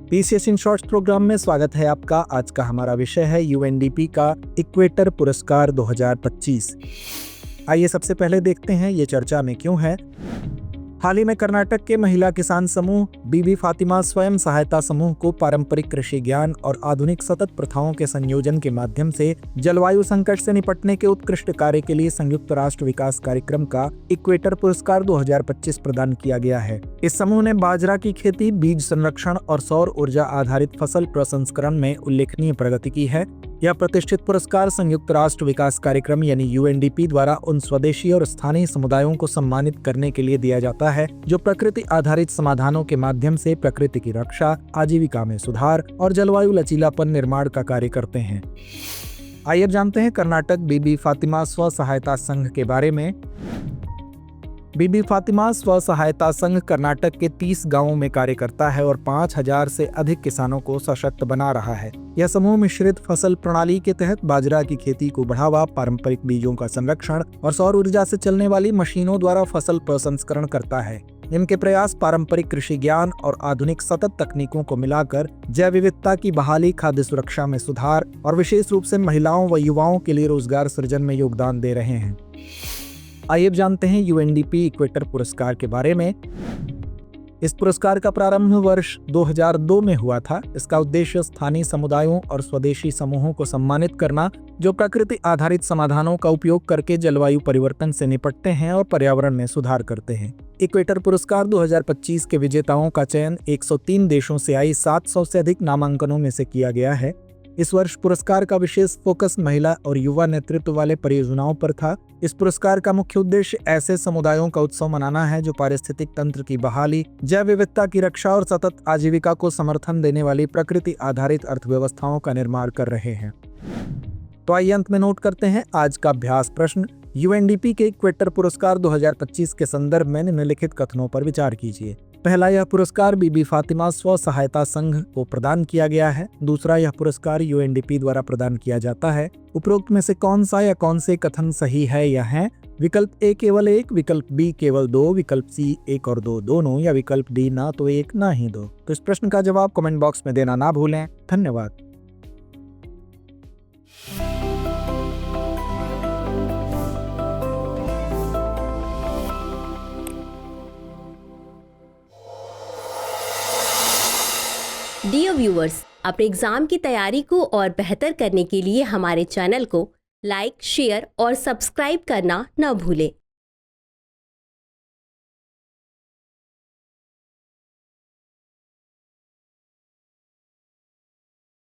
PCS in shorts programme में स्वागत है आपका। आज का हमारा विषय है यूएनडीपी का इक्वेटर पुरस्कार 2025। आइए सबसे पहले देखते हैं ये चर्चा में क्यों है। हाल ही में कर्नाटक के महिला किसान समूह बीबी फातिमा स्वयं सहायता समूह को पारंपरिक कृषि ज्ञान और आधुनिक सतत प्रथाओं के संयोजन के माध्यम से जलवायु संकट से निपटने के उत्कृष्ट कार्य के लिए संयुक्त राष्ट्र विकास कार्यक्रम का इक्वेटर पुरस्कार 2025 प्रदान किया गया है। इस समूह ने बाजरा की खेती, बीज संरक्षण और सौर ऊर्जा आधारित फसल प्रसंस्करण में उल्लेखनीय प्रगति की है। यह प्रतिष्ठित पुरस्कार संयुक्त राष्ट्र विकास कार्यक्रम यानी यूएनडीपी द्वारा उन स्वदेशी और स्थानीय समुदायों को सम्मानित करने के लिए दिया जाता है जो प्रकृति आधारित समाधानों के माध्यम से प्रकृति की रक्षा, आजीविका में सुधार और जलवायु लचीलापन निर्माण का कार्य करते हैं। आइए जानते हैं कर्नाटक बीबी फातिमा स्व सहायता संघ के बारे में। बीबी फातिमा स्व सहायता संघ कर्नाटक के 30 गांवों में कार्य करता है और 5000 से अधिक किसानों को सशक्त बना रहा है। यह समूह मिश्रित फसल प्रणाली के तहत बाजरा की खेती को बढ़ावा, पारंपरिक बीजों का संरक्षण और सौर ऊर्जा से चलने वाली मशीनों द्वारा फसल प्रसंस्करण करता है। इनके प्रयास पारंपरिक कृषि ज्ञान और आधुनिक सतत तकनीकों को मिलाकर जैव विविधता की बहाली, खाद्य सुरक्षा में सुधार और विशेष रूप से महिलाओं व युवाओं के लिए रोजगार सृजन में योगदान दे रहे हैं। आइए अब जानते हैं यूएनडीपी इक्वेटर पुरस्कार के बारे में। इस पुरस्कार का प्रारंभ वर्ष 2002 में हुआ था। इसका उद्देश्य स्थानीय समुदायों और स्वदेशी समूहों को सम्मानित करना जो प्रकृति आधारित समाधानों का उपयोग करके जलवायु परिवर्तन से निपटते हैं और पर्यावरण में सुधार करते हैं। इक्वेटर पुरस्कार 2025 के विजेताओं का चयन 103 देशों से आई 700 से अधिक नामांकनों में से किया गया है। इस वर्ष पुरस्कार का विशेष फोकस महिला और युवा नेतृत्व वाले परियोजनाओं पर था। इस पुरस्कार का मुख्य उद्देश्य ऐसे समुदायों का उत्सव मनाना है जो पारिस्थितिक तंत्र की बहाली, जैव विविधता की रक्षा और सतत आजीविका को समर्थन देने वाली प्रकृति आधारित अर्थव्यवस्थाओं का निर्माण कर रहे हैं। तो आइए अंत में नोट करते हैं आज का अभ्यास प्रश्न। यूएनडीपी के इक्वेटर पुरस्कार 2025 के संदर्भ में निम्नलिखित कथनों पर विचार कीजिए। पहला, यह पुरस्कार बीबी फातिमा स्व सहायता संघ को प्रदान किया गया है। दूसरा, यह पुरस्कार यूएनडीपी द्वारा प्रदान किया जाता है। उपरोक्त में से कौन सा या कौन से कथन सही है या है? विकल्प ए केवल 1, विकल्प बी केवल 2, विकल्प सी 1 और 2 दोनों, या विकल्प डी ना तो 1 ना ही 2। तो इस प्रश्न का जवाब कमेंट बॉक्स में देना ना भूलें। धन्यवाद। डियर व्यूअर्स, अपने एग्जाम की तैयारी को और बेहतर करने के लिए हमारे चैनल को लाइक, शेयर और सब्सक्राइब करना न भूलें।